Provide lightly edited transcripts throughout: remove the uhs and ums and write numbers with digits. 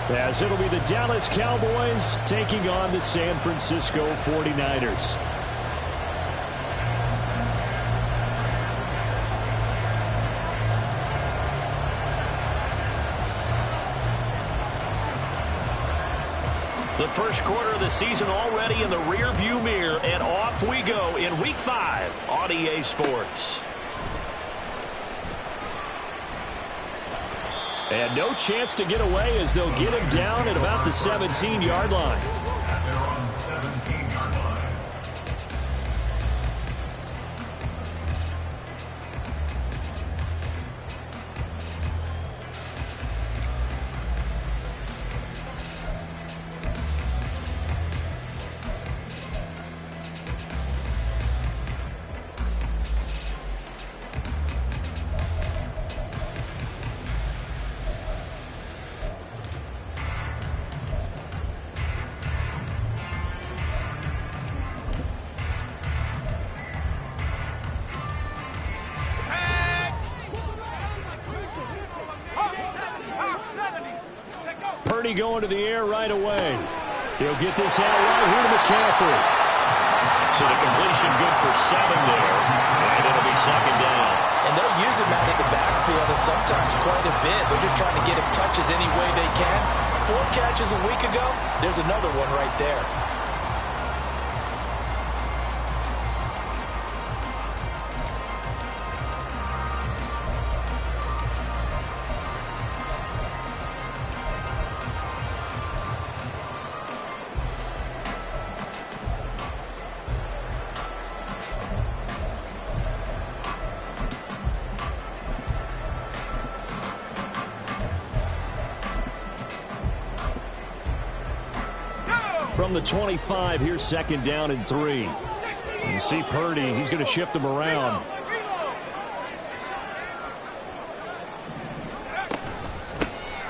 As it'll be the Dallas Cowboys taking on the San Francisco 49ers. The first quarter of the season already in the rear-view mirror, and off we go in Week 5 on EA Sports. And no chance to get away as they'll get him down at about the 17-yard line. They're on 17-yard line. Purdy going to the air right away. He'll get this out right here to McCaffrey. So the completion good for 7 there, and it'll be second down. And they'll use him out in the backfield, and sometimes quite a bit. They're just trying to get him touches any way they can. 4 catches a week ago, there's another one right there. From the 25, here's second down and 3. You see Purdy, he's going to shift him around.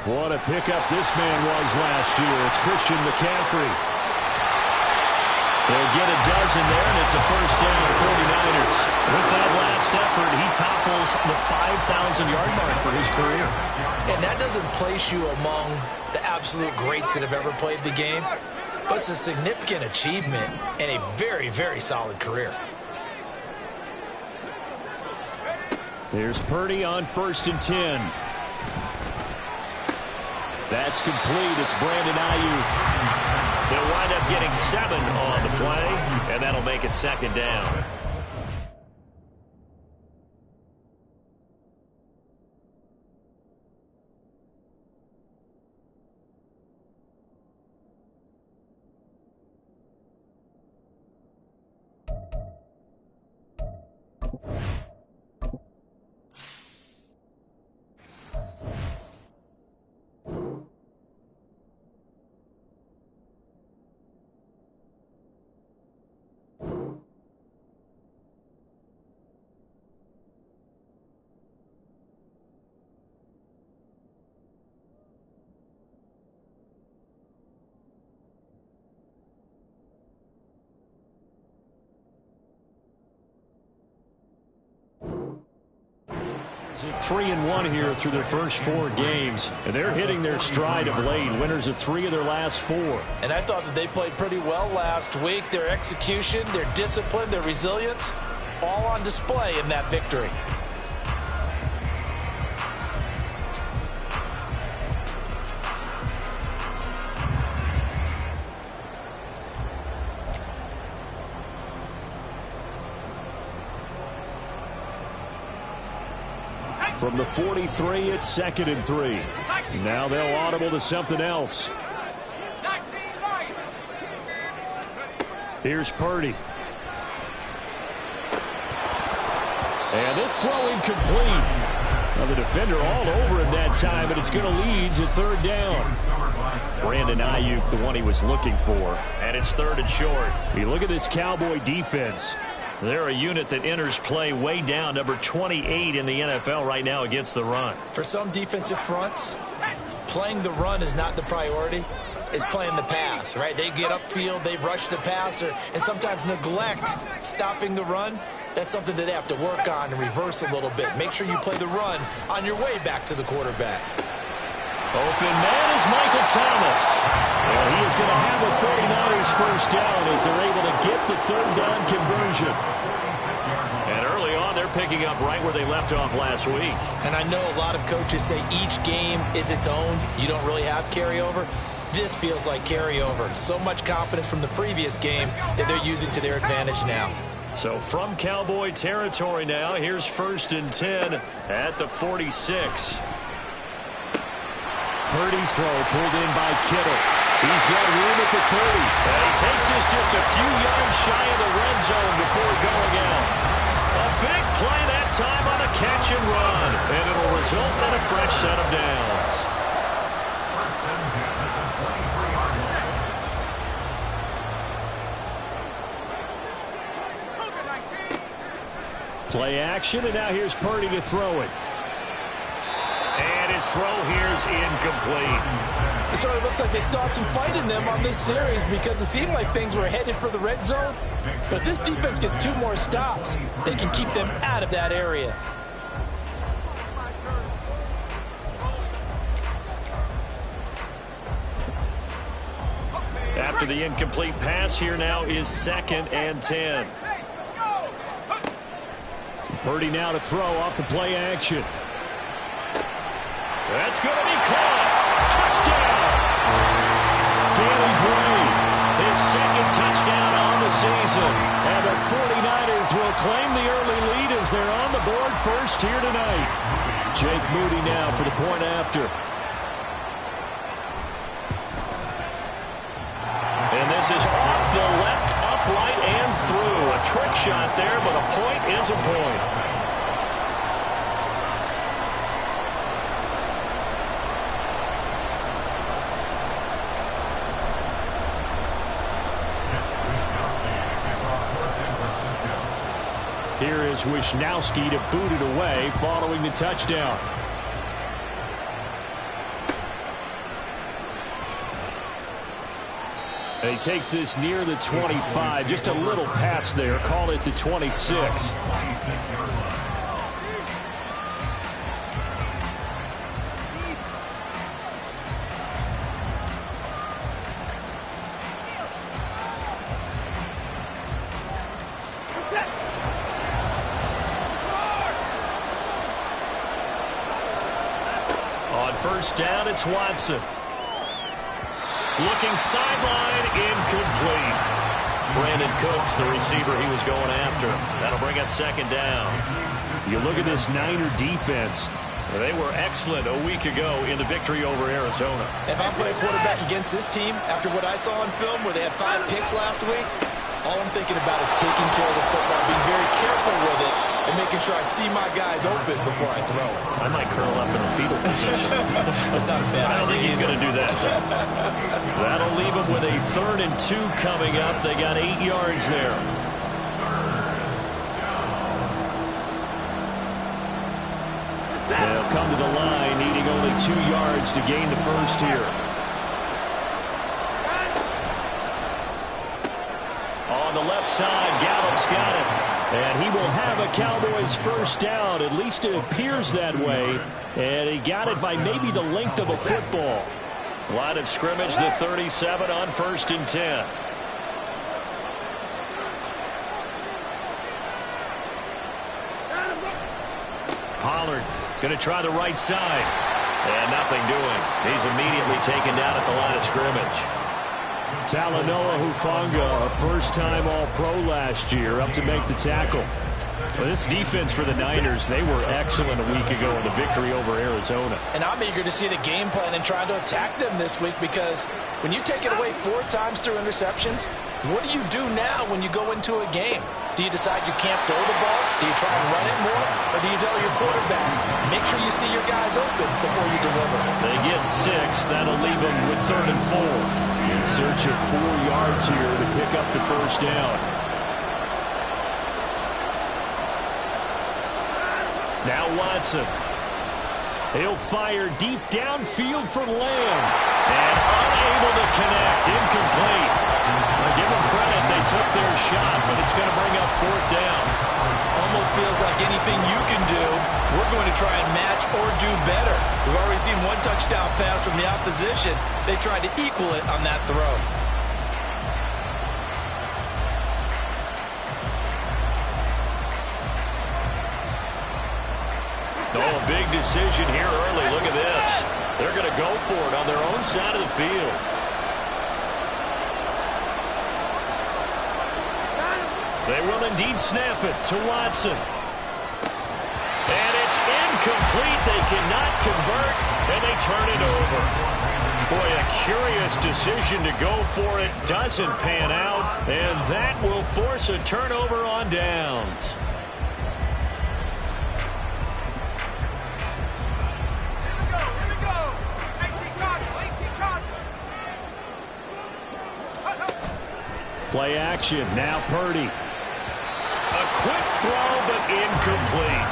What a pickup this man was last year. It's Christian McCaffrey. They'll get a dozen there, and it's a first down, 49ers. With that last effort, he topples the 5,000-yard mark for his career. And that doesn't place you among the absolute greats that have ever played the game. But it's a significant achievement and a very, very solid career. Here's Purdy on 1st and 10. That's complete. It's Brandon Ayuk. They'll wind up getting 7 on the play, and that'll make it second down. It's 3-1 here through their first 4 games, and they're hitting their stride of late. Winners of 3 of their last 4. And I thought that they played pretty well last week. Their execution, their discipline, their resilience, all on display in that victory. From the 43, it's 2nd and 3. Now they'll audible to something else. Here's Purdy. And this throw incomplete. Now the defender all over him that time, but it's going to lead to 3rd down. Brandon Ayuk, the one he was looking for. And it's 3rd and short. You look at this Cowboy defense. They're a unit that enters play way down, number 28 in the NFL right now against the run. For some defensive fronts, playing the run is not the priority. It's playing the pass, right? They get upfield, they rush the passer, and sometimes neglect stopping the run. That's something that they have to work on and reverse a little bit. Make sure you play the run on your way back to the quarterback. Open man is Michael Thomas. And he is going to have a 49ers first down as they're able to get the third down conversion. And early on, they're picking up right where they left off last week. And I know a lot of coaches say each game is its own. You don't really have carryover. This feels like carryover. So much confidence from the previous game that they're using to their advantage now. So from Cowboy territory now, here's 1st and 10 at the 46. Purdy's throw pulled in by Kittle. He's got room at the 30. And he takes this just a few yards shy of the red zone before going out. A big play that time on a catch and run. And it'll result in a fresh set of downs. Play action, and now here's Purdy to throw it. And his throw here is incomplete. It sort of looks like they still have some fight in them on this series because it seemed like things were headed for the red zone. But if this defense gets 2 more stops, they can keep them out of that area. After the incomplete pass, here now is 2nd and 10. Purdy now to throw off the play action. That's going to be caught. Touchdown! Danny Gray, His 2nd touchdown on the season. and the 49ers will claim the early lead as they're on the board first here tonight. Jake Moody now for the point after. And this is off the left, upright, and through. A trick shot there, but a point is a point. Here is Wisnowski to boot it away following the touchdown. And he takes this near the 25, just a little pass there, call it the 26. On 1st down, it's Watson. Looking sideline, incomplete. Brandon Cooks, the receiver he was going after. That'll bring up 2nd down. You look at this Niner defense. They were excellent a week ago in the victory over Arizona. If I'm playing quarterback against this team, after what I saw on film where they had 5 picks last week, all I'm thinking about is taking care of the football, being very careful with it, and making sure I see my guys open before I throw it. I might curl up in a fetal position. That's not a bad idea. I don't think he's going to do that. That'll leave them with a 3rd and 2 coming up. They got 8 yards there. They'll come to the line, needing only 2 yards to gain the first here. On the left side, Gallup's got it. And he will have a Cowboys first down. At least it appears that way. And he got it by maybe the length of a football. Line of scrimmage, the 37 on 1st and 10. Pollard going to try the right side. And nothing doing. He's immediately taken down at the line of scrimmage. Talanoa Hufanga, a first-time All-Pro last year, up to make the tackle. Well, this defense for the Niners, they were excellent a week ago in the victory over Arizona. And I'm eager to see the game plan and trying to attack them this week because when you take it away 4 times through interceptions, what do you do now when you go into a game? Do you decide you can't throw the ball? Do you try and run it more? Or do you tell your quarterback, make sure you see your guys open before you deliver? They get 6. That'll leave them with 3rd and 4. In search of 4 yards here to pick up the first down. Now Watson. He'll fire deep downfield for Lamb. And unable to connect. Incomplete. Give them credit. They took their shot, but it's going to bring up 4th down. Almost feels like anything you can do, we're going to try and match or do better. We've already seen one touchdown pass from the opposition. They tried to equal it on that throw. Oh, a big decision here early. Look at this. They're going to go for it on their own side of the field. They will indeed snap it to Watson. And it's incomplete. They cannot convert, and they turn it over. Boy, a curious decision to go for it. Doesn't pan out, and that will force a turnover on downs. Play action. Now Purdy. A quick throw, but incomplete.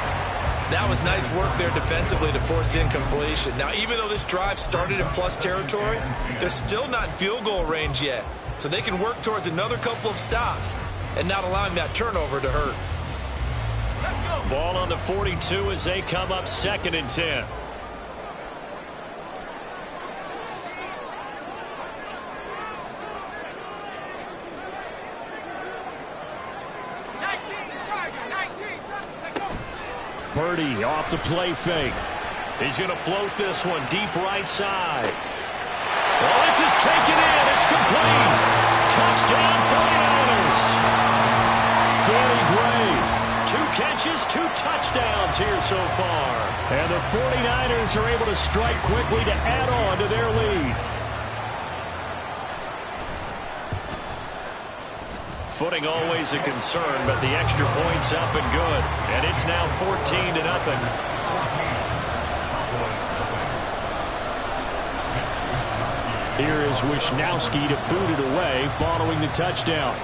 That was nice work there defensively to force incompletion. Now, even though this drive started in plus territory, they're still not in field goal range yet. So they can work towards another couple of stops and not allowing that turnover to hurt. Ball on the 42 as they come up 2nd and 10. Purdy off the play fake. He's going to float this one deep right side. Oh, this is taken in. It's complete. Touchdown 49ers. Danny Gray. 2 catches, 2 touchdowns here so far. And the 49ers are able to strike quickly to add on to their lead. Footing always a concern, but the extra point's up and good. And it's now 14-0. Here is Wisnowski to boot it away following the touchdown.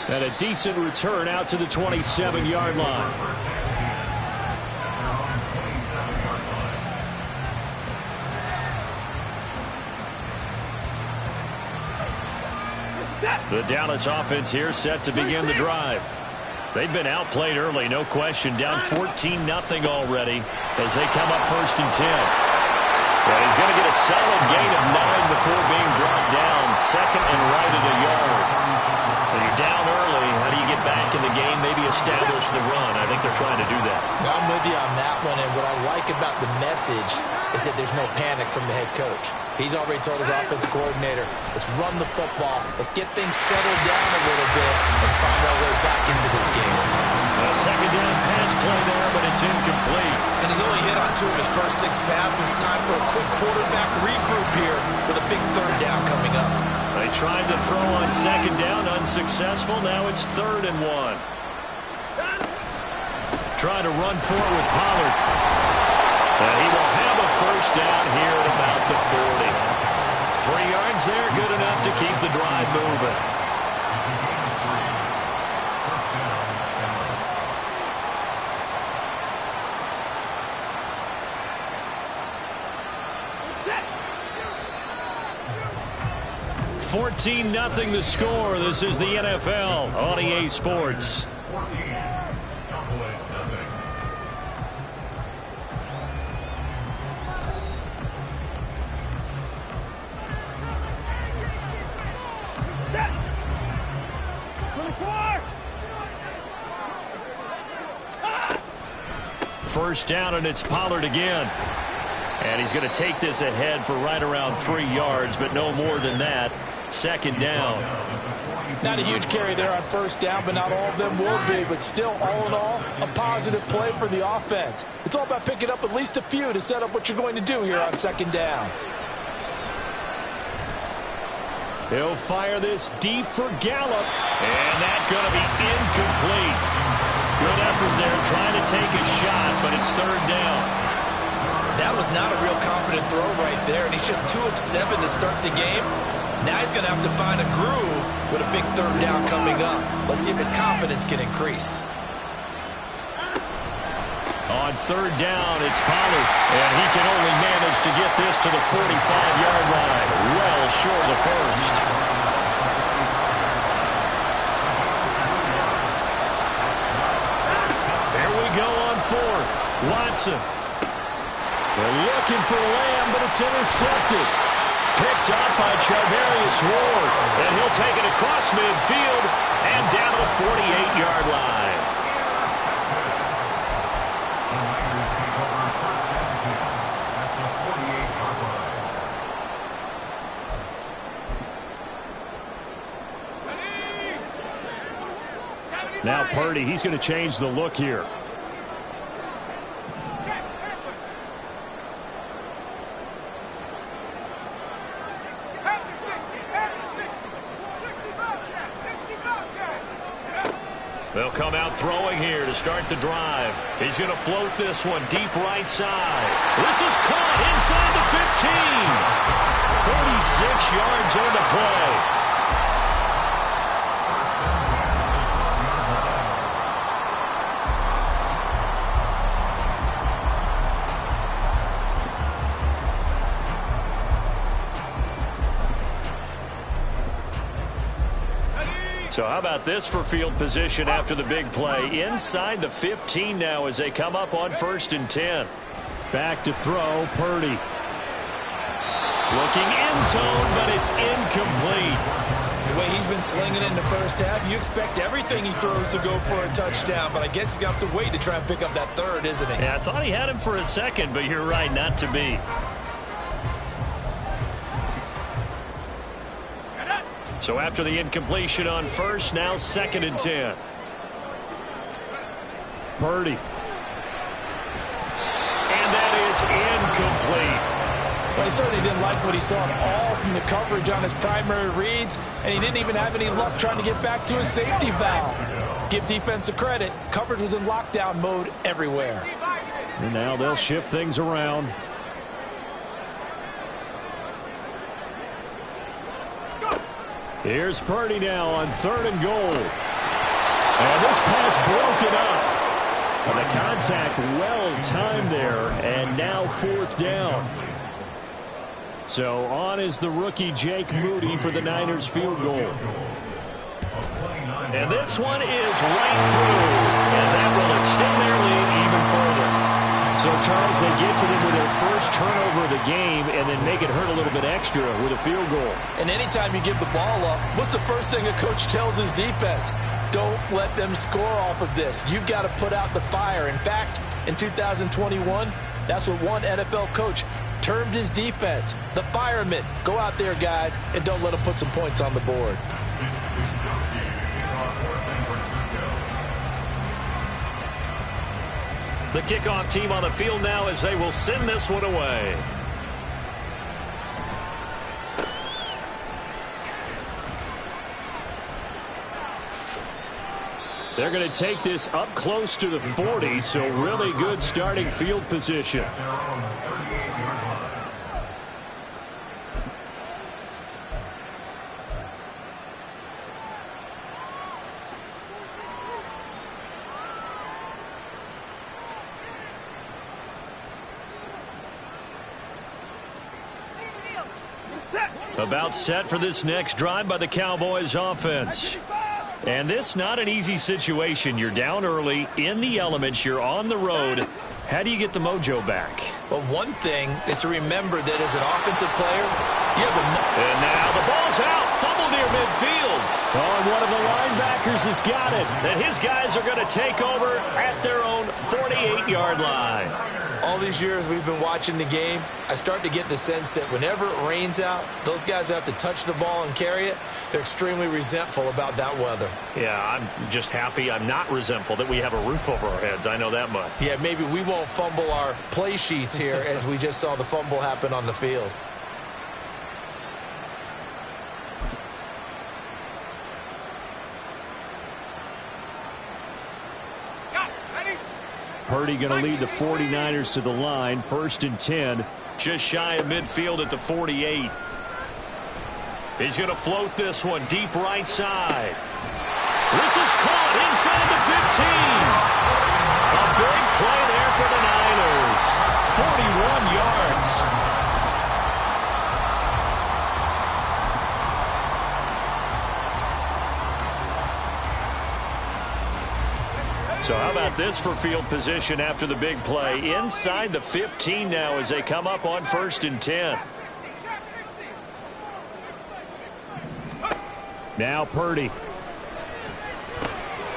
And a decent return out to the 27-yard line. The Dallas offense here set to begin the drive. They've been outplayed early, no question. Down 14-0 already as they come up 1st and 10. And he's going to get a solid gain of 9 before being brought down. 2nd and right of the yard. When you're down early, how do you get back in the game, maybe establish the run? I think they're trying to do that. I'm with you on that one, and what I like about the message is that there's no panic from the head coach. He's already told his offensive coordinator, let's run the football, let's get things settled down a little bit and find our way back into this game. A 2nd down pass play there, but it's incomplete. And he's only hit on 2 of his first 6 passes. Time for a quick quarterback regroup here with a big 3rd down coming up. They tried to throw on 2nd down, unsuccessful. Now it's 3rd and 1. Trying to run for it with Pollard. And he will have a 1st down here at about the 40. 3 yards there, good enough to keep the drive moving. $14-0 the score. This is the NFL on EA Sports. 14, Cowboys nothing. Set. 24. 1st down, and it's Pollard again. And he's going to take this ahead for right around 3 yards, but no more than that. 2nd down. Not a huge carry there on 1st down, but not all of them will be. But still, all in all, a positive play for the offense. It's all about picking up at least a few to set up what you're going to do here on 2nd down. He'll fire this deep for Gallup. And that's going to be incomplete. Good effort there trying to take a shot, but it's 3rd down. That was not a real confident throw right there, and he's just 2 of 7 to start the game. Now he's going to have to find a groove with a big 3rd down coming up. Let's see if his confidence can increase. On 3rd down, it's Pollard, and he can only manage to get this to the 45-yard line, well short of the 1st. Watson. They're looking for Lamb, but it's intercepted. Picked up by Charvarius Ward. And he'll take it across midfield and down to the 48-yard line. Now Purdy, he's going to change the look here. They'll come out throwing here to start the drive. He's going to float this one deep right side. This is caught inside the 15. 36 yards on the play. So how about this for field position after the big play? Inside the 15 now as they come up on 1st and 10. Back to throw, Purdy. Looking end zone, but it's incomplete. The way he's been slinging in the first half, you expect everything he throws to go for a touchdown, but I guess he's going to have to wait to try and pick up that third, isn't he? Yeah, I thought he had him for a second, but you're right, not to be. So after the incompletion on 1st, now 2nd and 10. Purdy. And that is incomplete. Well, he certainly didn't like what he saw at all from the coverage on his primary reads, and he didn't even have any luck trying to get back to his safety valve. Give defense a credit. Coverage was in lockdown mode everywhere. And now they'll shift things around. Here's Purdy now on 3rd and goal. And this pass broken up. And the contact well timed there. And now 4th down. So on is the rookie Jake Moody for the Niners field goal. And this one is right through. And that will extend their lead even further. So, Charles, they get to them with their first turnover of the game and then make it hurt a little bit extra with a field goal. And anytime you give the ball up, what's the first thing a coach tells his defense? Don't let them score off of this. You've got to put out the fire. In fact, in 2021, that's what one NFL coach termed his defense, the firemen. Go out there, guys, and don't let them put some points on the board. The kickoff team on the field now as they will send this one away. They're going to take this up close to the 40, so really good starting field position. About set for this next drive by the Cowboys offense. And this not an easy situation. You're down early, in the elements, you're on the road. How do you get the mojo back? Well, one thing is to remember that as an offensive player, you have a... And now the ball's out. Fumble near midfield. Oh, and one of the linebackers has got it. And his guys are going to take over at their own 48-yard line. All these years we've been watching the game, I start to get the sense that whenever it rains out, those guys who have to touch the ball and carry it, they're extremely resentful about that weather. Yeah, I'm just happy I'm not resentful that we have a roof over our heads. I know that much. Yeah, maybe we won't fumble our play sheets here as we just saw the fumble happen on the field. Purdy going to lead the 49ers to the line, 1st and 10. Just shy of midfield at the 48. He's going to float this one deep right side. This is caught inside the 15. A big play there for the Niners. 41 yards. So how about this for field position after the big play? Inside the 15 now as they come up on 1st and 10. Now Purdy.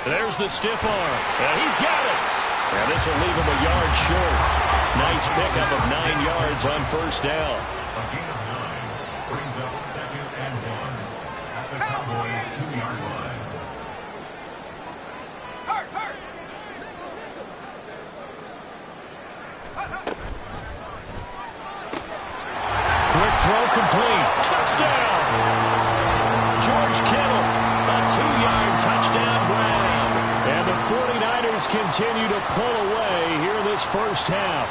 There's the stiff arm. And he's got it. And this will leave him a yard short. Nice pickup of 9 yards on 1st down. A gain of 9 brings up 2nd and 1 at the Cowboys' 2-yard line. Quick throw complete. Touchdown. George Kittle, a 2-yard touchdown grab. And the 49ers continue to pull away here in this first half.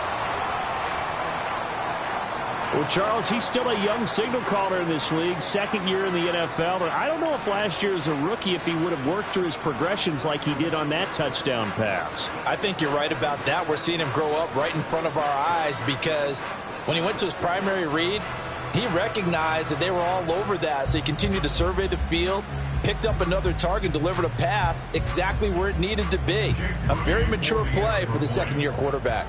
Well, Charles, he's still a young signal caller in this league, 2nd year in the NFL. But I don't know if last year as a rookie, if he would have worked through his progressions like he did on that touchdown pass. I think you're right about that. We're seeing him grow up right in front of our eyes because when he went to his primary read, he recognized that they were all over that. So he continued to survey the field, picked up another target, delivered a pass exactly where it needed to be. A very mature play for the 2nd-year quarterback.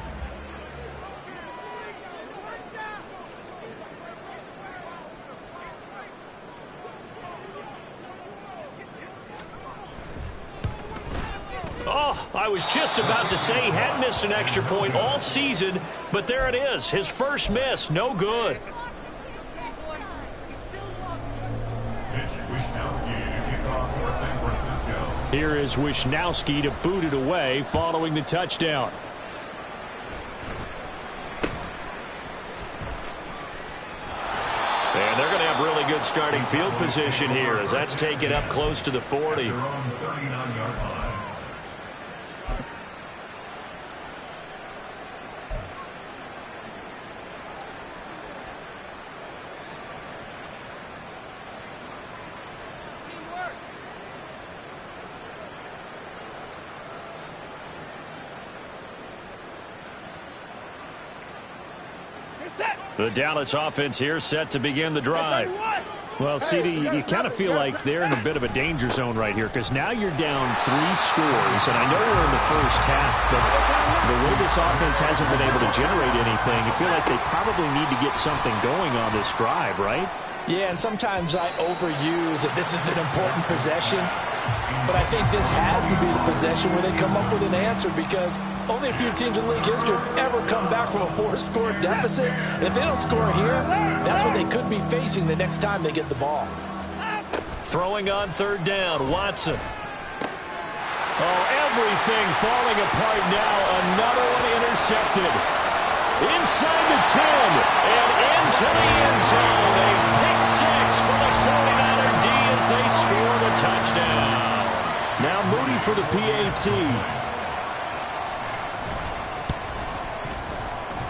Oh, I was just about to say he hadn't missed an extra point all season, but there it is. His first miss, no good. Here is Wishnowski to boot it away following the touchdown. And they're going to have really good starting field position here as that's taken up close to the 40. The Dallas offense here set to begin the drive. Well, CD, you kind of feel like they're in a bit of a danger zone right here because now you're down 3 scores, and I know we're in the first half, but the way this offense hasn't been able to generate anything, you feel like they probably need to get something going on this drive, right? Yeah, and sometimes I overuse that this is an important possession, but I think this has to be the possession where they come up with an answer because only a few teams in league history have ever come back from a 4-score deficit. And if they don't score here, that's what they could be facing the next time they get the ball. Throwing on 3rd down, Watson. Oh, everything falling apart now. Another one intercepted. Inside the 10 and into the end zone. A pick 6 for the 49er D as they score the touchdown. Now Moody for the PAT.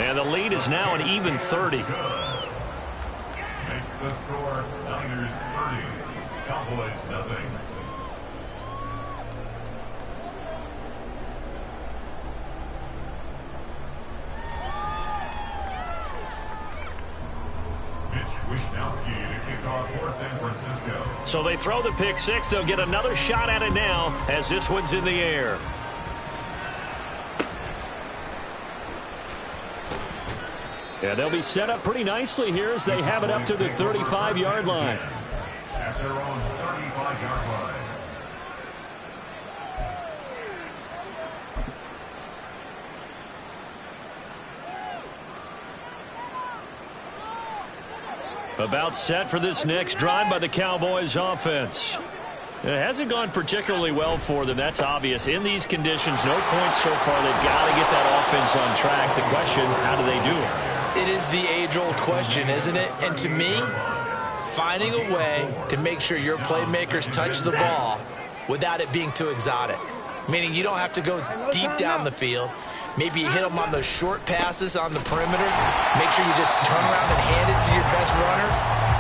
And the lead is now an even 30. Makes the score Niners 30, Cowboys nothing. Wishnowski to kick off for San Francisco. So they throw the pick 6. They'll get another shot at it now as this one's in the air. Yeah, they'll be set up pretty nicely here as they have it up to the 35-yard line. At their own 35-yard line. About set for this next drive by the Cowboys offense. It hasn't gone particularly well for them. That's obvious. In these conditions, no points so far. They've got to get that offense on track. The question, how do they do it? It is the age-old question, isn't it? And to me, finding a way to make sure your playmakers touch the ball without it being too exotic. Meaning you don't have to go deep down the field. Maybe you hit them on those short passes on the perimeter. Make sure you just turn around and hand it to your best runner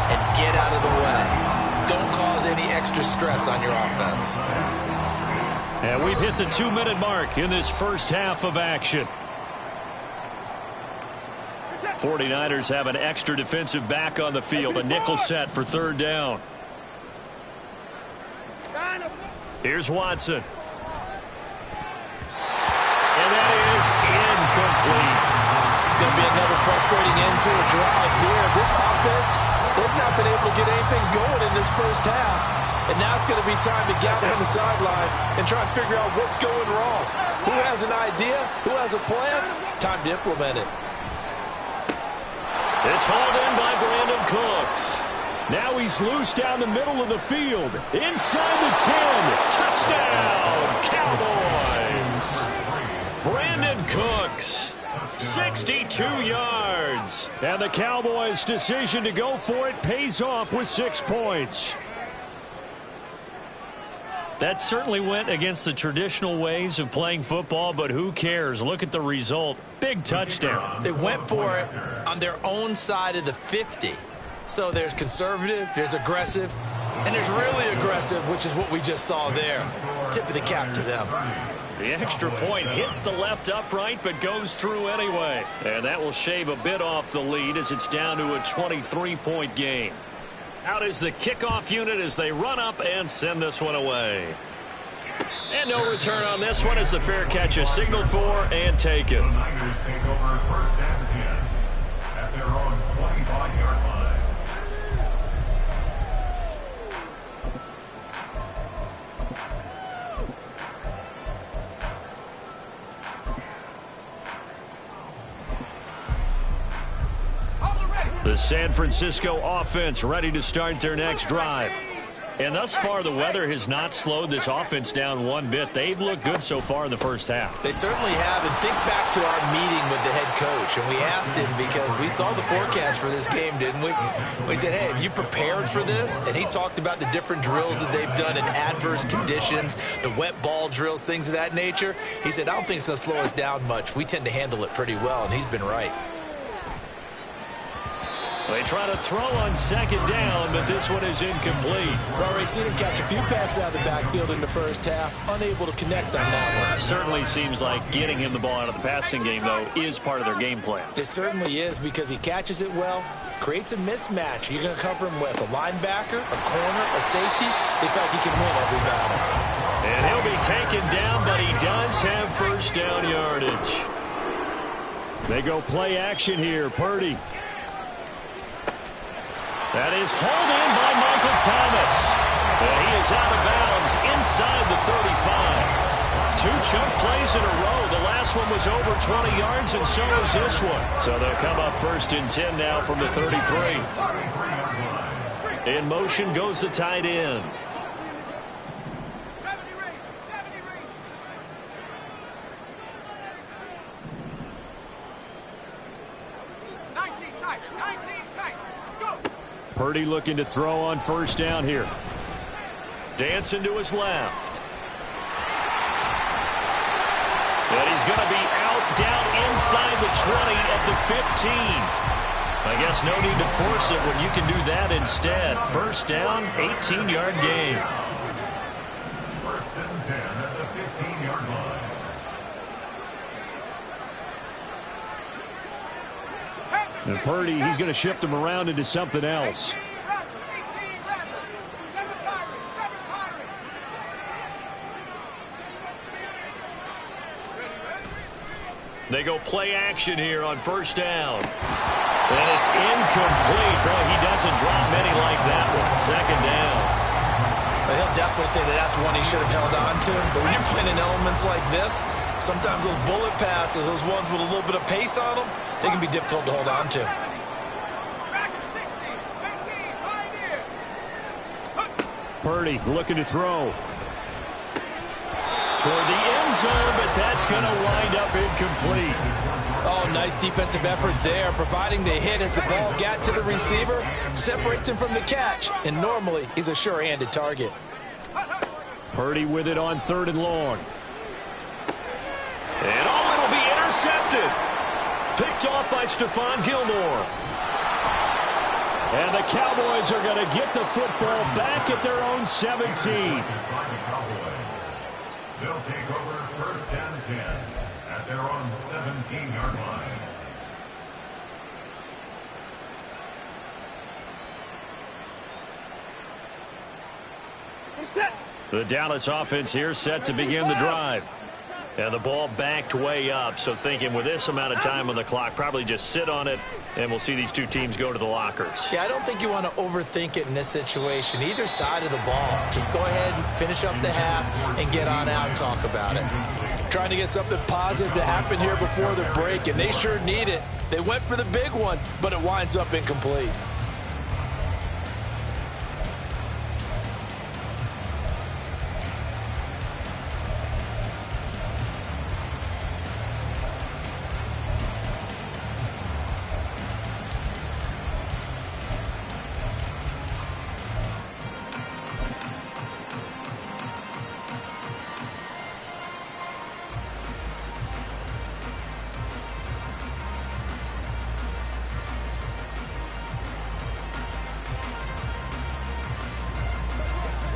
and get out of the way. Don't cause any extra stress on your offense. And we've hit the 2-minute mark in this first half of action. 49ers have an extra defensive back on the field. A nickel set for 3rd down. Here's Watson. another frustrating end to a drive here. This offense, they've not been able to get anything going in this first half. And now it's going to be time to gather on the sidelines and try and figure out what's going wrong. Who has an idea? Who has a plan? Time to implement it. It's hauled in by Brandon Cooks. Now he's loose down the middle of the field. Inside the 10. Touchdown, Cowboys. Brandon Cooks, 62 yards. And the Cowboys' decision to go for it pays off with 6 points. That certainly went against the traditional ways of playing football, but who cares? Look at the result. Big touchdown. They went for it on their own side of the 50. So there's conservative, there's aggressive, and there's really aggressive, which is what we just saw there. Tip of the cap to them. The extra point hits the left upright, but goes through anyway. And that will shave a bit off the lead as it's down to a 23-point game. Out is the kickoff unit as they run up and send this one away. And no return on this one as the fair catch is signaled for and taken. The Niners take over first and 10 at their own 25-yard line. The San Francisco offense ready to start their next drive. And thus far, the weather has not slowed this offense down one bit. They've looked good so far in the first half. They certainly have. And think back to our meeting with the head coach. And we asked him because we saw the forecast for this game, didn't we? We said, hey, have you prepared for this? And he talked about the different drills that they've done in adverse conditions, the wet ball drills, things of that nature. He said, I don't think it's going to slow us down much. We tend to handle it pretty well, and he's been right. They try to throw on second down, but this one is incomplete. We've already seen him catch a few passes out of the backfield in the first half, unable to connect on that one. Certainly seems like getting him the ball out of the passing game, though, is part of their game plan. It certainly is because he catches it well, creates a mismatch. You're going to cover him with a linebacker, a corner, a safety. They feel like he can win every battle. And he'll be taken down, but he does have first down yardage. They go play action here. Purdy. That is hauled in by Michael Thomas. And he is out of bounds inside the 35. 2 chunk plays in a row. The last one was over 20 yards, and so is this one. So they'll come up first and 10 now from the 33. In motion goes the tight end. Purdy looking to throw on first down here. Dancing to his left. And he's going to be out down inside the 20 at the 15. I guess no need to force it when you can do that instead. First down, 18-yard gain. First and 10 at the 15-yard line. And Purdy, he's going to shift him around into something else. They go play action here on first down. And it's incomplete. Boy, he doesn't drop many like that one. Second down. But he'll definitely say that that's one he should have held on to. But when you're playing in elements like this, sometimes those bullet passes, those ones with a little bit of pace on them, they can be difficult to hold on to. Purdy looking to throw. Toward the end zone, but that's going to wind up incomplete. Oh, nice defensive effort there, providing the hit as the ball got to the receiver, separates him from the catch, and normally he's a sure-handed target. Purdy with it on 3rd and long. And it'll be intercepted. Picked off by Stephon Gilmore. And the Cowboys are going to get the football back at their own 17. They'll take over first and 10 at their own 17-yard line. The Dallas offense here set to begin the drive. And the ball backed way up, so thinking with this amount of time on the clock, probably just sit on it, and we'll see these two teams go to the lockers. Yeah, I don't think you want to overthink it in this situation. Either side of the ball. Just go ahead and finish up the half and get on out and talk about it. Trying to get something positive to happen here before the break, and they sure need it. They went for the big one, but it winds up incomplete.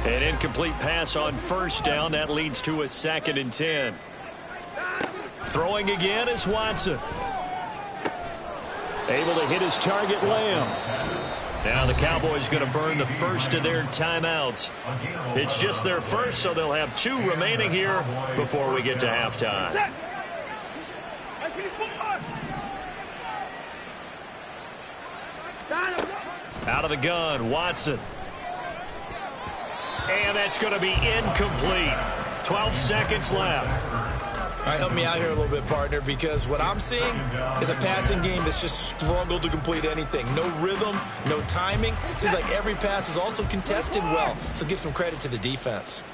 An incomplete pass on first down. That leads to a 2nd and 10. Throwing again is Watson. Able to hit his target, Lamb. Now the Cowboys going to burn the first of their timeouts. It's just their first, so they'll have 2 remaining here before we get to halftime. Out of the gun, Watson. And that's going to be incomplete. 12 seconds left. All right, help me out here a little bit, partner, because what I'm seeing is a passing game that's just struggled to complete anything. No rhythm, no timing. Seems like every pass is also contested well, so give some credit to the defense.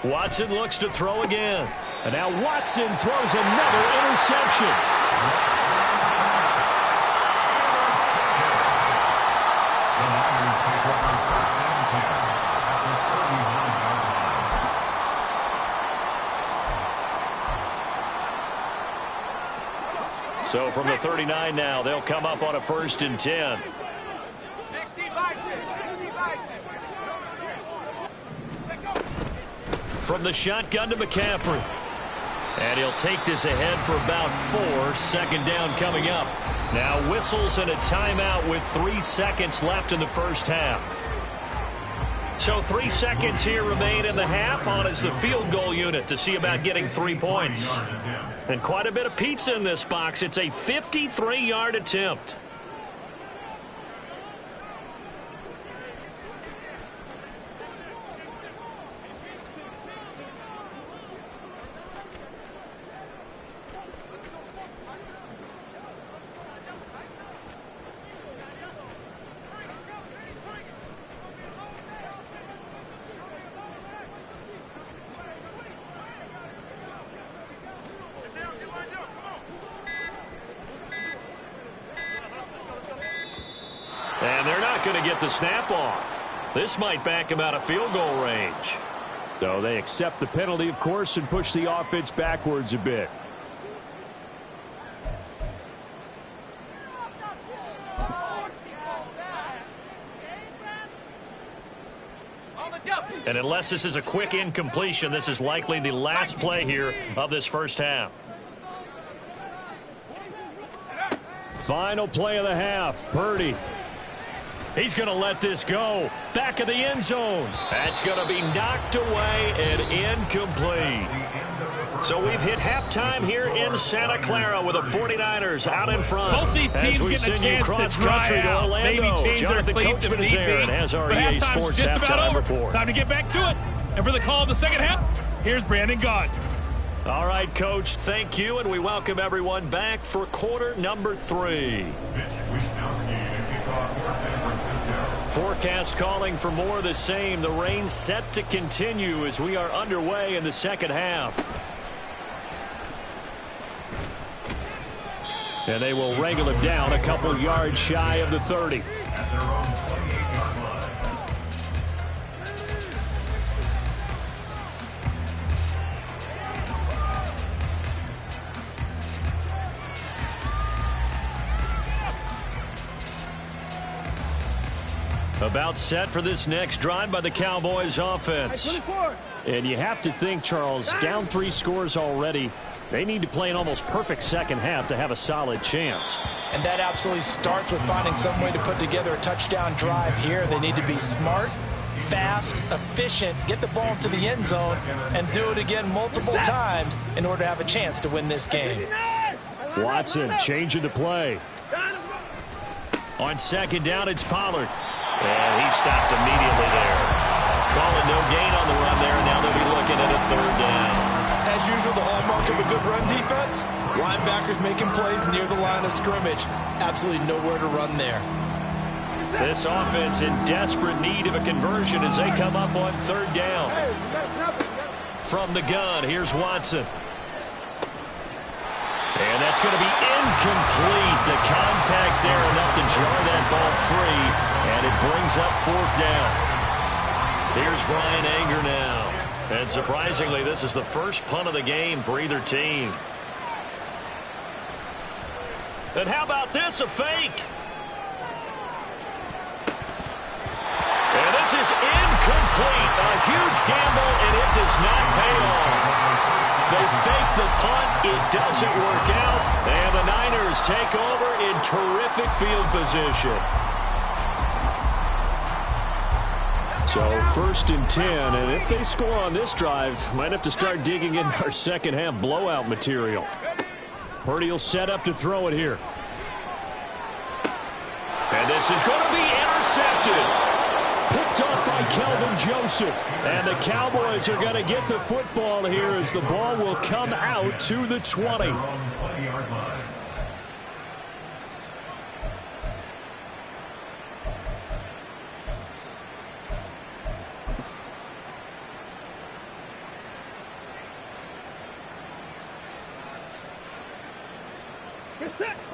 Watson looks to throw again. And now Watson throws another interception. So from the 39 now, they'll come up on a 1st and 10. 60 by 6. From the shotgun to McCaffrey. And he'll take this ahead for about 4. 2nd down coming up. Now whistles and a timeout with 3 seconds left in the first half. So 3 seconds here remain in the half. On is the field goal unit to see about getting 3 points. And quite a bit of pizza in this box. It's a 53-yard attempt. And they're not going to get the snap off. This might back him out of field goal range. So they accept the penalty, of course, and push the offense backwards a bit. And unless this is a quick incompletion, this is likely the last play here of this first half. Final play of the half. Purdy. He's going to let this go. Back of the end zone. That's going to be knocked away and incomplete. So we've hit halftime here in Santa Clara with the 49ers out in front. Both these teams getting a chance to dry out. Maybe change Jonathan their cleats if Coachman is there and has our EA Sports just about halftime over. report. Time to get back to it. And for the call of the second half, here's Brandon Gaudin. All right, Coach, thank you, and we welcome everyone back for quarter number 3. Forecast calling for more of the same. The rain set to continue as we are underway in the second half. And they will wrangle him down a couple yards shy of the 30. About set for this next drive by the Cowboys offense. And you have to think, Charles, down 3 scores already. They need to play an almost perfect second half to have a solid chance. And that absolutely starts with finding some way to put together a touchdown drive here. They need to be smart, fast, efficient, get the ball to the end zone, and do it again multiple times in order to have a chance to win this game. Watson changing to play. On second down, it's Pollard. And he stopped immediately there. Calling no gain on the run there, and now they'll be looking at a third down. As usual, the hallmark of a good run defense, linebackers making plays near the line of scrimmage. Absolutely nowhere to run there. This offense in desperate need of a conversion as they come up on third down. From the gun, here's Watson. And that's going to be incomplete. The contact there enough to jar that ball free, and it brings up fourth down. Here's Brian Anger now. And surprisingly, this is the first punt of the game for either team. And how about this, a fake? And this is incomplete. A huge gamble, and it does not pay off. They fake the punt. It doesn't work out. And the Niners take over in terrific field position. So 1st and 10, and if they score on this drive, might have to start digging in our second half blowout material. Purdy will set up to throw it here. And this is going to be intercepted. Picked up by Kelvin Joseph. And the Cowboys are going to get the football here as the ball will come out to the 20.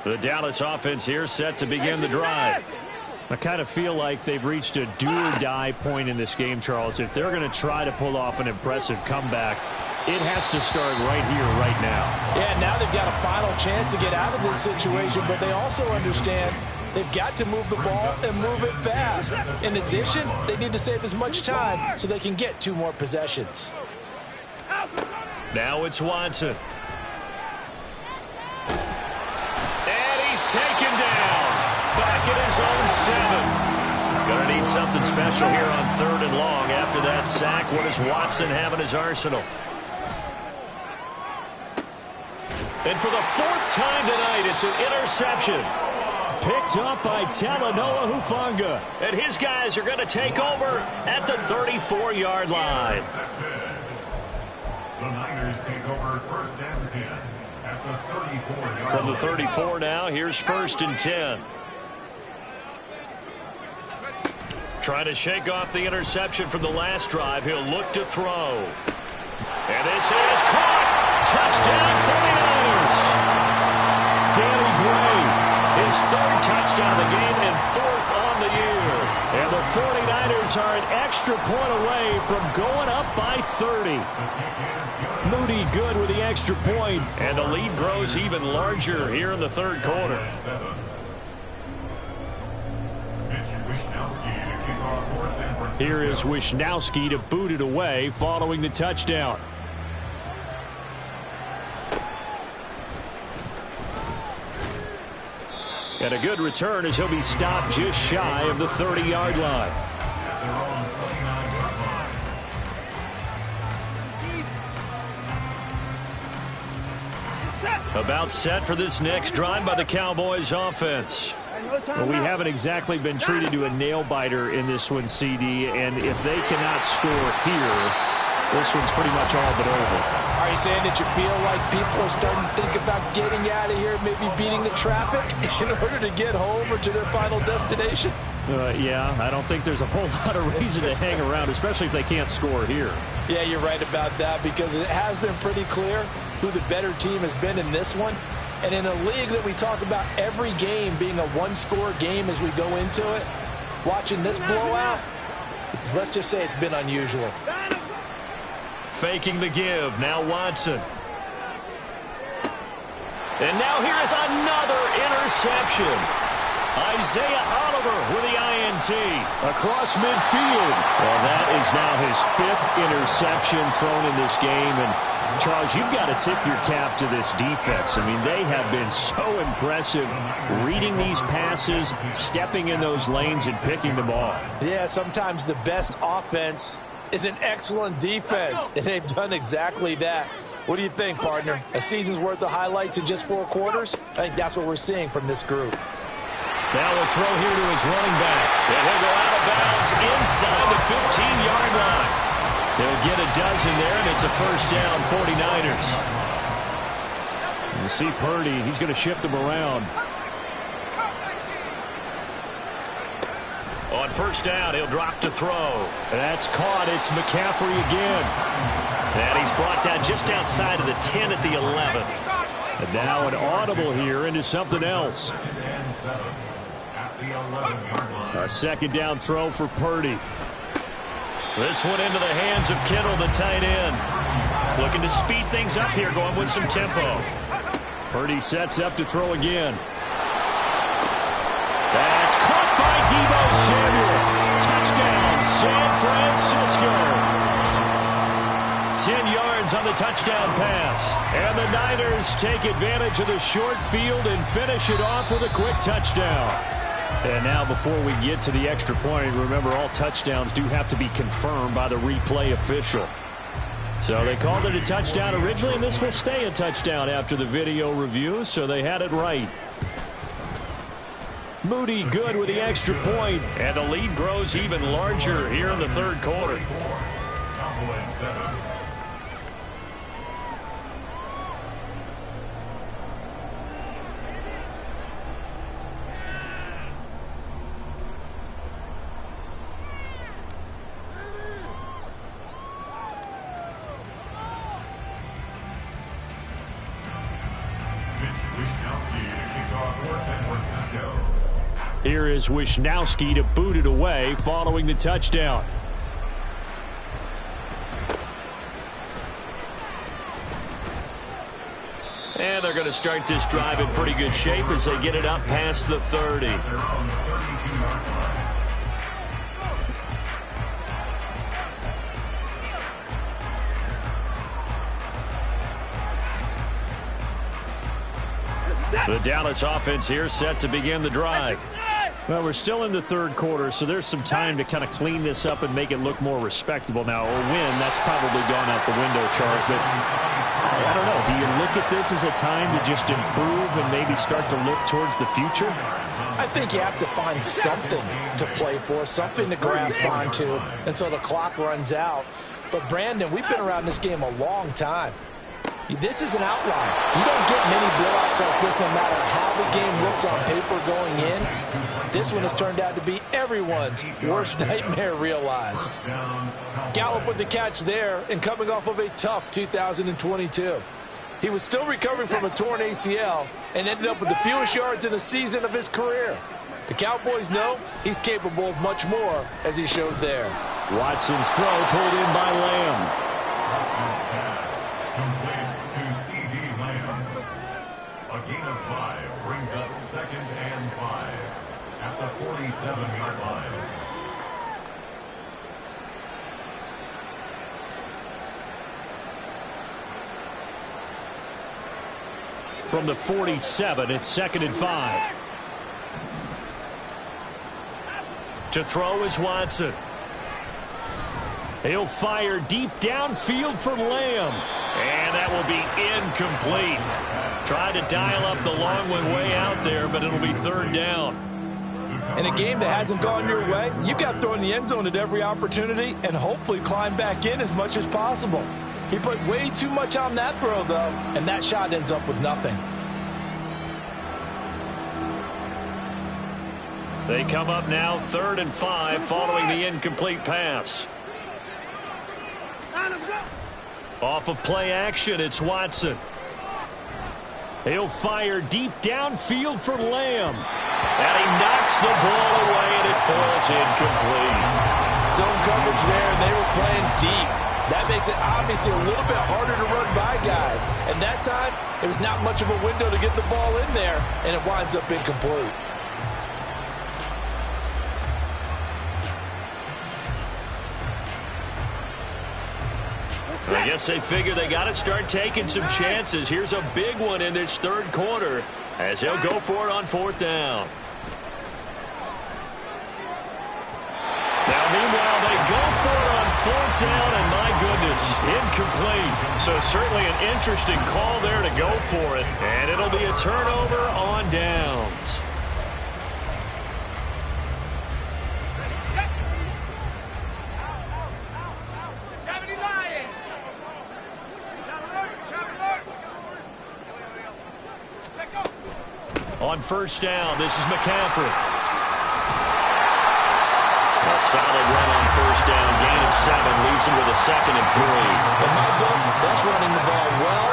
The Dallas offense here set to begin the drive. I kind of feel like they've reached a do-or-die point in this game, Charles. If they're going to try to pull off an impressive comeback, it has to start right here, right now. Yeah, now they've got a final chance to get out of this situation, but they also understand they've got to move the ball and move it fast. In addition, they need to save as much time so they can get 2 more possessions. Now it's Watson. And he's taken down. Back at his own 7. Gonna need something special here on 3rd and long. After that sack, what does Watson have in his arsenal? And for the 4th time tonight, it's an interception. Picked up by Talanoa Hufanga. And his guys are going to take over at the 34-yard line. The Niners take over 1st and 10 at the 34-yard line. From the 34 now, here's 1st and 10. Trying to shake off the interception from the last drive. He'll look to throw. And this is caught. Touchdown 49ers. Danny Gray, His 3rd touchdown of the game and 4th on the year. and the 49ers are an extra point away from going up by 30. Moody good with the extra point. And the lead grows even larger here in the 3rd quarter. Here is Wishnowski to boot it away following the touchdown. And a good return as he'll be stopped just shy of the 30-yard line. About set for this next drive by the Cowboys offense. Well, we haven't exactly been treated to a nail-biter in this one, CD, and if they cannot score here, this one's pretty much all but over. Are you saying that you feel like people are starting to think about getting out of here, maybe beating the traffic in order to get home or to their final destination? Yeah, I don't think there's a whole lot of reason to hang around, especially if they can't score here. Yeah, you're right about that, because it has been pretty clear who the better team has been in this one. And in a league that we talk about every game being a one-score game as we go into it, watching this blowout, let's just say it's been unusual. Faking the give. Now Watson. And now here is another interception. Isaiah Oliver with the INT. Across midfield. Well, that is now his 5th interception thrown in this game. And, Charles, you've got to tip your cap to this defense. I mean, they have been so impressive reading these passes, stepping in those lanes, and picking them off. Yeah, sometimes the best offense is an excellent defense, and they've done exactly that. What do you think, partner? A season's worth of highlights in just 4 quarters? I think that's what we're seeing from this group. Now a throw here to his running back. And he'll go out of bounds inside the 15-yard line. They'll get a dozen there, and it's a first down, 49ers. You see Purdy, he's going to shift them around. On first down, he'll drop to throw. That's caught. It's McCaffrey again. And he's brought down just outside of the 10 at the 11. And now an audible here into something else. A second down throw for Purdy. This one into the hands of Kittle, the tight end. Looking to speed things up here, going with some tempo. Purdy sets up to throw again. That's caught by Deebo Samuel. Touchdown, San Francisco. 10 yards on the touchdown pass. And the Niners take advantage of the short field and finish it off with a quick touchdown. And now before we get to the extra point, remember all touchdowns do have to be confirmed by the replay official. So they called it a touchdown originally, and this will stay a touchdown after the video review, so they had it right. Moody good with the extra point. And the lead grows even larger here in the third quarter. Here is Wisnowski to boot it away following the touchdown. And they're going to start this drive in pretty good shape as they get it up past the 30. The Dallas offense here set to begin the drive. Well, we're still in the third quarter, so there's some time to kind of clean this up and make it look more respectable. Now, a win, that's probably gone out the window, Charles, but I don't know. Do you look at this as a time to just improve and maybe start to look towards the future? I think you have to find something to play for, something to grasp onto until the clock runs out. But, Brandon, we've been around this game a long time. This is an outlier. You don't get many blowouts like this no matter how the game looks on paper going in. This one has turned out to be everyone's worst nightmare realized. Gallup with the catch there and coming off of a tough 2022. He was still recovering from a torn ACL and ended up with the fewest yards in a season of his career. The Cowboys know he's capable of much more, as he showed there. Watson's throw pulled in by Lamb. A gain of 5 brings up 2nd and 5 at the 47-yard line. From the 47, it's 2nd and 5. To throw is Watson. He'll fire deep downfield for Lamb. And that will be incomplete. Tried to dial up the long one way out there, but it'll be 3rd down. In a game that hasn't gone your way, you've got to throw in the end zone at every opportunity and hopefully climb back in as much as possible. He put way too much on that throw, though, and that shot ends up with nothing. They come up now 3rd and 5 following the incomplete pass. Off of play action, it's Watson. He'll fire deep downfield for Lamb. And he knocks the ball away, and it falls incomplete. Zone coverage there, and they were playing deep. That makes it obviously a little bit harder to run by guys. And that time, there was not much of a window to get the ball in there, and it winds up incomplete. I guess they figure they got to start taking some chances. Here's a big one in this third quarter as he'll go for it on fourth down. Now, meanwhile, they go for it on fourth down, and my goodness, incomplete. So certainly an interesting call there to go for it, and it'll be a turnover on downs. On first down, this is McCaffrey. A solid run on first down, gain of 7, leaves him with a 2nd and 3. In my book, that's running the ball well,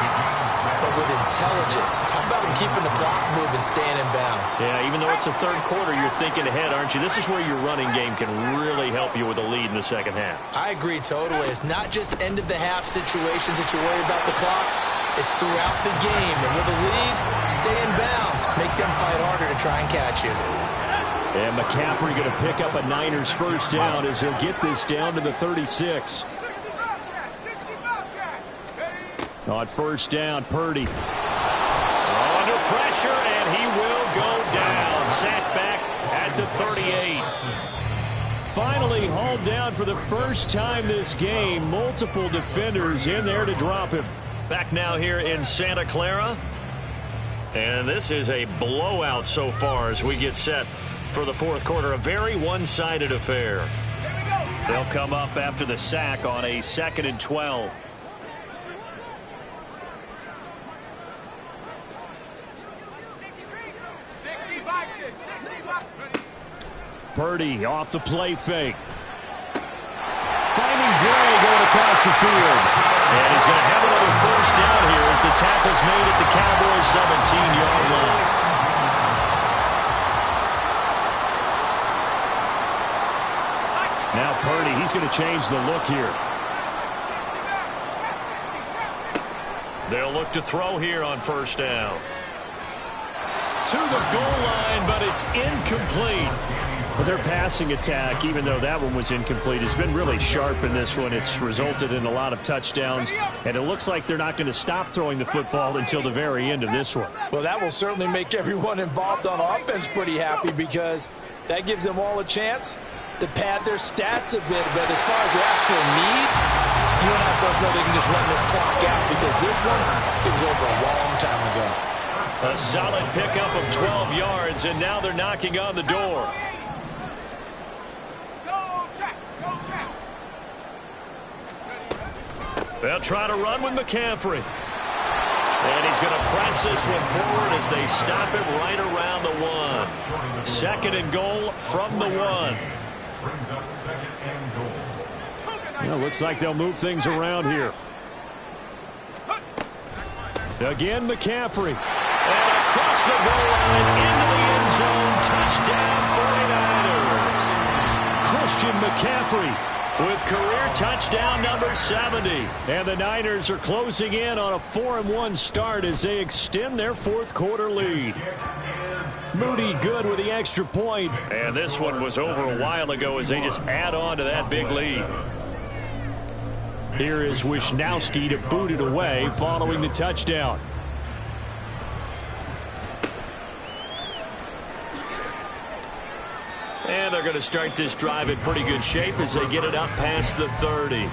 but with intelligence. How about him keeping the clock moving, staying in bounds? Yeah, even though it's the third quarter, you're thinking ahead, aren't you? This is where your running game can really help you with a lead in the second half. I agree totally. It's not just end-of-the-half situations that you worry about the clock. It's throughout the game. And with a lead, stay in bounds. Make them fight harder to try and catch you. And McCaffrey going to pick up a Niners first down as he'll get this down to the 36. On first down, Purdy. Under pressure, and he will go down. Sacked back at the 38. Finally hauled down for the first time this game. Multiple defenders in there to drop him. Back now here in Santa Clara. And this is a blowout so far as we get set for the fourth quarter. A very one-sided affair. They'll come up after the sack on a 2nd and 12. Purdy off the play fake. Finding Gray going across the field. And he's going to have another first down here as the tackle's made at the Cowboys' 17-yard line. Now Purdy, he's going to change the look here. They'll look to throw here on first down. To the goal line, but it's incomplete. But their passing attack, even though that one was incomplete, has been really sharp in this one. It's resulted in a lot of touchdowns, and it looks like they're not going to stop throwing the football until the very end of this one. Well, that will certainly make everyone involved on offense pretty happy because that gives them all a chance to pad their stats a bit. But as far as the actual need, you and I both know they can just run this clock out because this one, it was over a long time ago. A solid pickup of 12 yards, and now they're knocking on the door. They'll try to run with McCaffrey. And he's going to press this one forward as they stop it right around the 1. 2nd and goal from the 1. Brings up 2nd and goal. Well, looks like they'll move things around here. Again, McCaffrey. And across the goal line into the end zone. Touchdown 49ers. Christian McCaffrey with career touchdown number 70. And the Niners are closing in on a 4-1 start as they extend their fourth quarter lead. Moody good with the extra point. And this one was over a while ago as they just add on to that big lead. Here is Wisnowski to boot it away following the touchdown. And they're going to start this drive in pretty good shape as they get it up past the 30.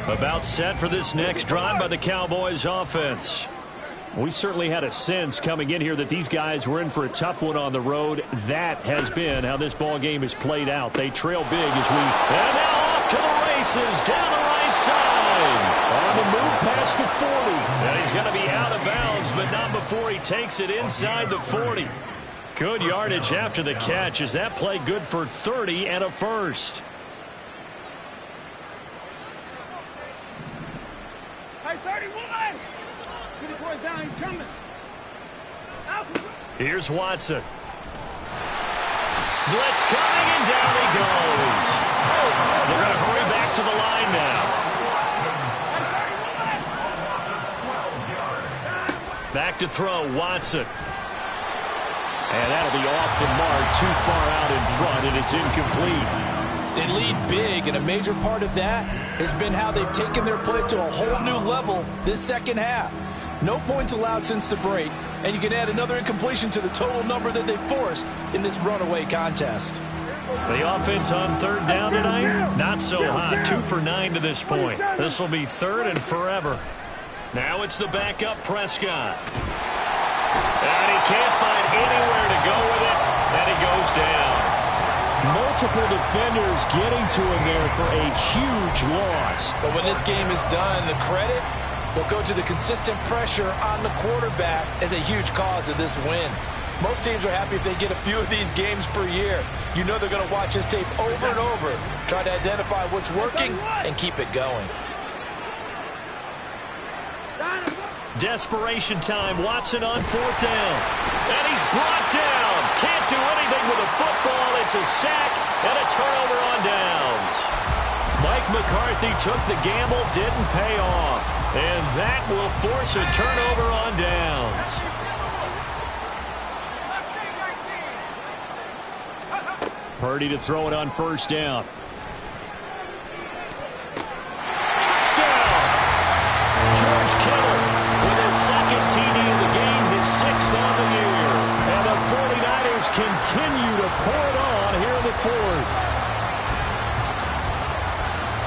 About set for this next drive by the Cowboys offense. We certainly had a sense coming in here that these guys were in for a tough one on the road. That has been how this ball game has played out. They trail big as we... And now off to the races down the right side. On the move past the 40. And he's going to be out of bounds, but not before he takes it inside the 40. Good yardage after the catch. Is that play good for 30 and a first? Hey, 31! Get it going down, coming. Here's Watson. Blitz coming, and down he goes. They're going to hurry back to the line now. Back to throw, Watson. And that'll be off the mark, too far out in front, and it's incomplete. They lead big, and a major part of that has been how they've taken their play to a whole new level this second half. No points allowed since the break, and you can add another incompletion to the total number that they forced in this runaway contest. The offense on third down tonight, not so hot. 2 for 9 to this point. This will be third and forever. Now it's the backup Prescott. And he can't find anywhere to go with it, and he goes down. Multiple defenders getting to him there for a huge loss. But when this game is done, the credit will go to the consistent pressure on the quarterback as a huge cause of this win. Most teams are happy if they get a few of these games per year. You know they're going to watch this tape over and over, try to identify what's working and keep it going. Desperation time. Watson on fourth down. And he's brought down. Can't do anything with a football. It's a sack and a turnover on downs. Mike McCarthy took the gamble, didn't pay off. And that will force a turnover on downs. Purdy to throw it on first down. Touchdown! George Kittle with his second TD of the game, his 6th on the year. And the 49ers continue to pour it on here in the fourth.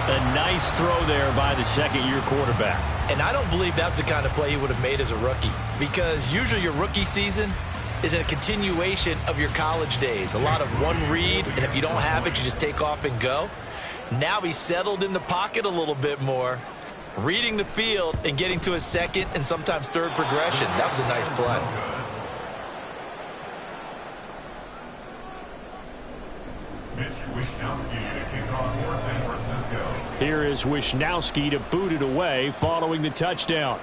A nice throw there by the second-year quarterback. And I don't believe that's the kind of play he would have made as a rookie, because usually your rookie season is a continuation of your college days. A lot of one read, and if you don't have it, you just take off and go. Now he's settled in the pocket a little bit more, reading the field and getting to his second and sometimes third progression. That was a nice play. Here is Wishnowski to boot it away following the touchdown.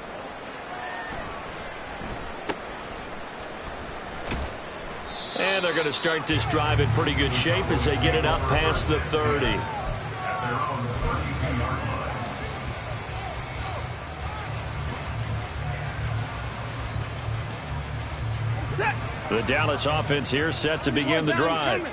And they're going to start this drive in pretty good shape as they get it up past the 30. The Dallas offense here set to begin the drive.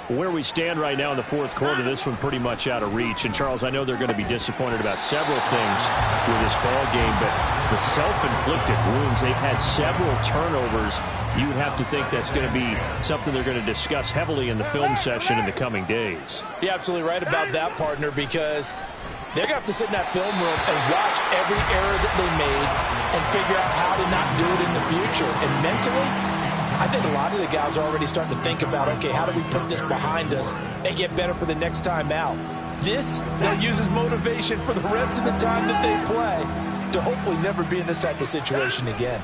Where we stand right now in the fourth quarter, this one pretty much out of reach. And, Charles, I know they're going to be disappointed about several things with this ball game, but the self-inflicted wounds, they've had several turnovers. You would have to think that's going to be something they're going to discuss heavily in the film session in the coming days. You're absolutely right about that, partner, because they're going to have to sit in that film room and watch every error that they made and figure out how to not do it in the future. And mentally, I think a lot of the guys are already starting to think about, okay, how do we put this behind us and get better for the next time out? This, they'll use as motivation for the rest of the time that they play to hopefully never be in this type of situation again.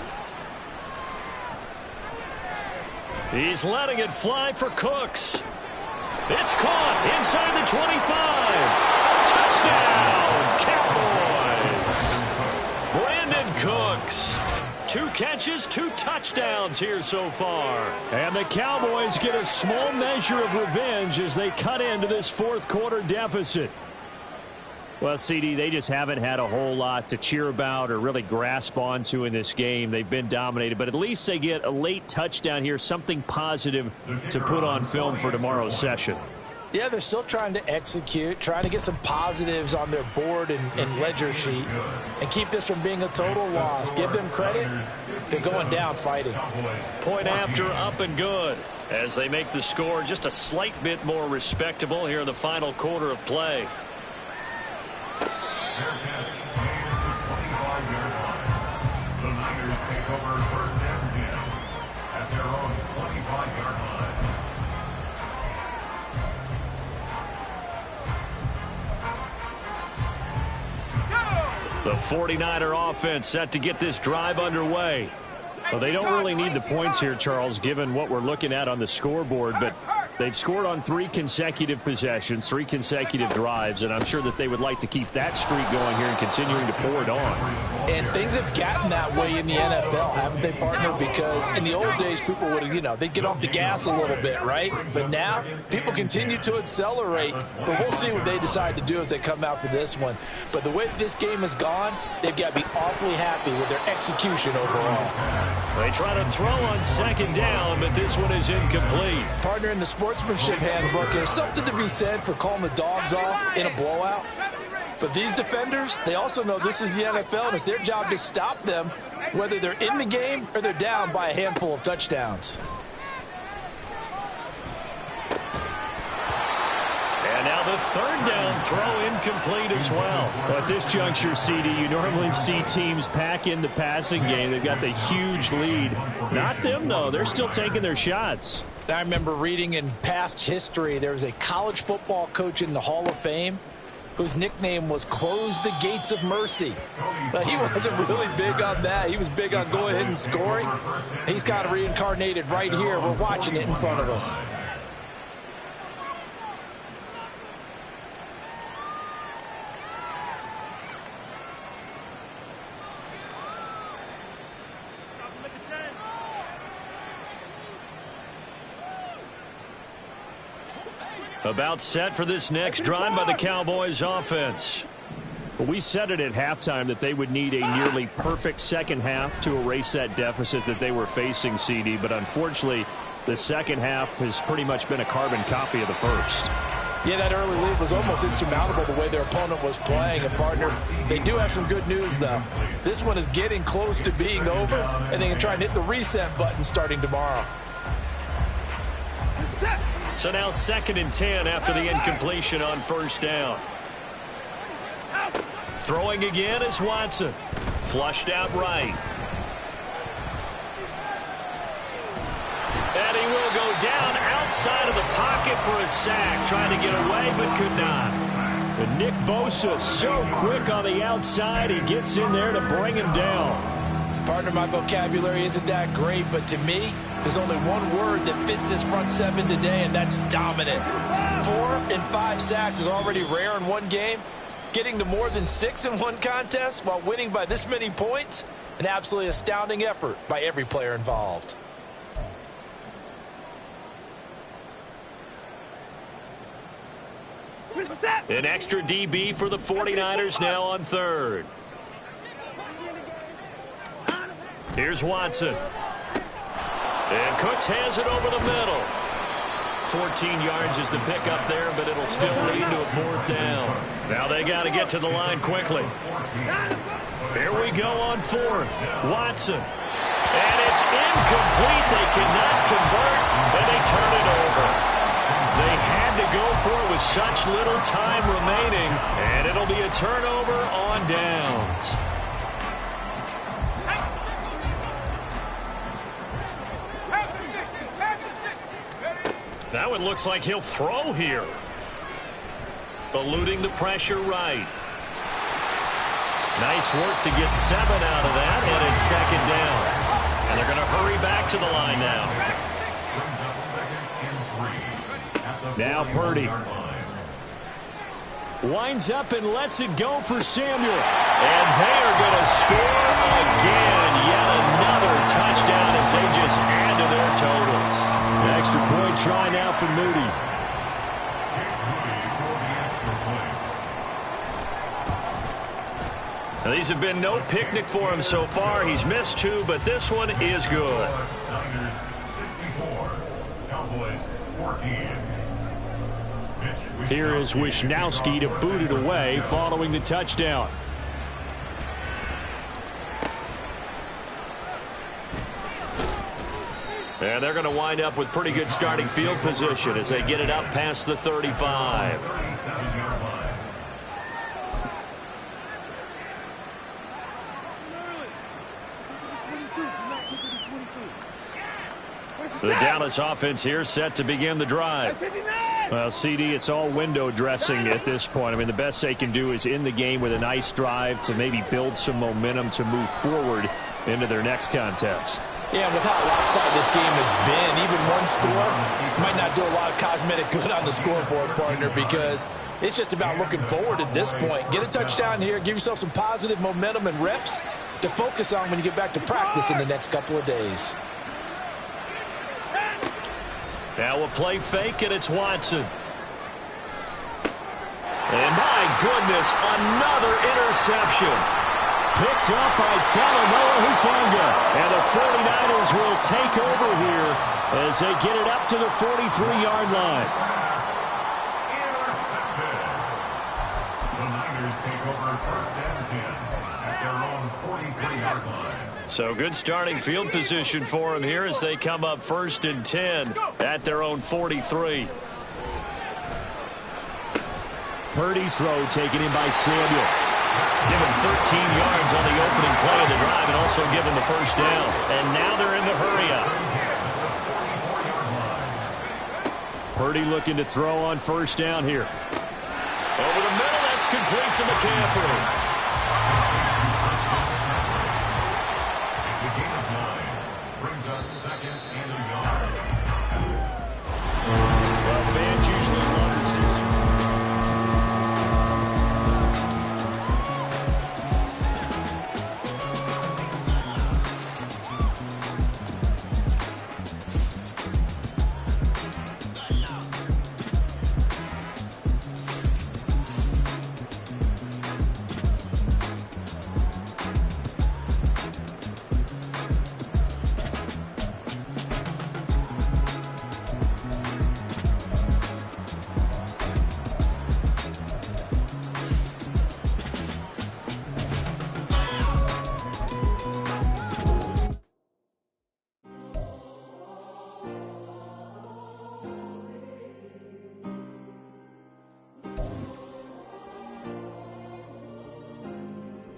He's letting it fly for Cooks. It's caught inside the 25. Touchdown, Cowboys. Brandon Cooks. 2 catches, 2 touchdowns here so far. And the Cowboys get a small measure of revenge as they cut into this fourth quarter deficit. Well, CD, they just haven't had a whole lot to cheer about or really grasp onto in this game. They've been dominated, but at least they get a late touchdown here, something positive to put on film for tomorrow's session. Yeah, they're still trying to execute, trying to get some positives on their board and ledger sheet and keep this from being a total loss. Give them credit. They're going down fighting. Point after, up and good, as they make the score just a slight bit more respectable here in the final quarter of play. Fair catch, made at the 25-yard line. The Niners take over first and 10 at their own 25-yard line. The 49er offense set to get this drive underway. Well, they don't really need the points here, Charles, given what we're looking at on the scoreboard, but They've scored on 3 consecutive possessions, 3 consecutive drives, and I'm sure that they would like to keep that streak going here and continuing to pour it on. And things have gotten that way in the NFL, haven't they, partner? Because in the old days, people would, they'd get off the gas a little bit, right? But now, people continue to accelerate. But we'll see what they decide to do as they come out for this one. But the way that this game has gone, they've got to be awfully happy with their execution overall. They try to throw on second down, but this one is incomplete. Partner, in the sportsmanship handbook, there's something to be said for calling the dogs off in a blowout. But these defenders, they also know this is the NFL, and it's their job to stop them, whether they're in the game or they're down by a handful of touchdowns. And now the third down throw incomplete as well. Well, at this juncture, CD, you normally see teams pack in the passing game. They've got the huge lead. Not them, though. They're still taking their shots. I remember reading in past history, there was a college football coach in the Hall of Fame whose nickname was Close the Gates of Mercy. But he wasn't really big on that. He was big on go ahead and scoring. He's kind of reincarnated right here. We're watching it in front of us. About set for this next drive by the Cowboys offense. Well, we said it at halftime that they would need a nearly perfect second half to erase that deficit that they were facing, CD. But unfortunately, the second half has pretty much been a carbon copy of the first. Yeah, that early lead was almost insurmountable the way their opponent was playing. And, partner, they do have some good news, though. This one is getting close to being over, and they can try and hit the reset button starting tomorrow. So now 2nd and 10 after the incompletion on first down. Throwing again is Watson. Flushed out right. And he will go down outside of the pocket for a sack. Trying to get away, but could not. And Nick Bosa so quick on the outside. He gets in there to bring him down. Partner, my vocabulary isn't that great, but to me, there's only one word that fits this front seven today, and that's dominant. 4 and 5 sacks is already rare in one game. Getting to more than 6 in one contest while winning by this many points, an absolutely astounding effort by every player involved. An extra DB for the 49ers now on 3rd. Here's Watson. And Cooks has it over the middle. 14 yards is the pickup there, but it'll still lead to a 4th down. Now they got to get to the line quickly. Here we go on 4th. Watson. And it's incomplete. They cannot convert, and they turn it over. They had to go for it with such little time remaining, and it'll be a turnover on downs. That one looks like he'll throw here. Eluding the pressure right. Nice work to get 7 out of that, and it's 2nd down. And they're going to hurry back to the line now. Now Purdy winds up and lets it go for Samuel. And they are going to score again. Yet another touchdown as they just add to their totals. An extra point try now for Moody. Now, these have been no picnic for him so far. He's missed 2, but this one is good. Niners 64, Cowboys 14. Here is Wisnowski to boot it away following the touchdown. And they're going to wind up with pretty good starting field position as they get it up past the 35. The Dallas offense here set to begin the drive. Well, CD, it's all window dressing at this point. I mean, the best they can do is in the game with a nice drive to maybe build some momentum to move forward into their next contest. Yeah, and with how lopsided this game has been, even one score might not do a lot of cosmetic good on the scoreboard, partner, because it's just about looking forward at this point. Get a touchdown here, give yourself some positive momentum and reps to focus on when you get back to practice in the next couple of days. Now a play fake, and it's Watson. And my goodness, another interception. Picked up by Talanoa Hufanga. And the 49ers will take over here as they get it up to the 43-yard line. Intercepted. The Niners take over first and 10 at their own 43-yard line. So good starting field position for them here as they come up first and 10 at their own 43. Purdy's throw taken in by Samuel. Give him 13 yards on the opening play of the drive and also give him the first down. And now they're in the hurry-up. Purdy looking to throw on first down here. Over the middle, that's complete to McCaffrey. It's a gain of 9. Brings up second and a yard. Well, fans usually love this.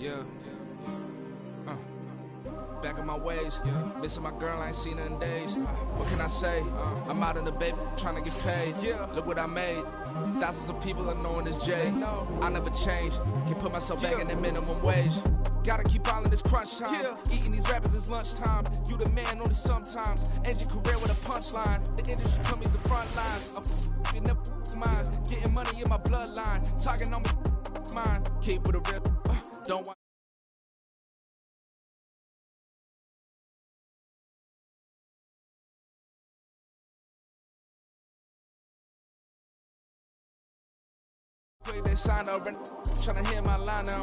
Yeah. Back in my ways. Missing my girl, I ain't seen her in days. What can I say? I'm out in the baby, trying to get paid. Look what I made. Thousands of people are knowing this Jay. I never change. Can put myself back in the minimum wage. Gotta keep all in this crunch time. Eating these rappers is lunchtime. You the man only sometimes. End your career with a punchline. The industry told me the front lines. I'm never mine. Getting money in my bloodline. Talking on me, mine. Keep with a rip. Don't want. They signed up, trying to hit my line now.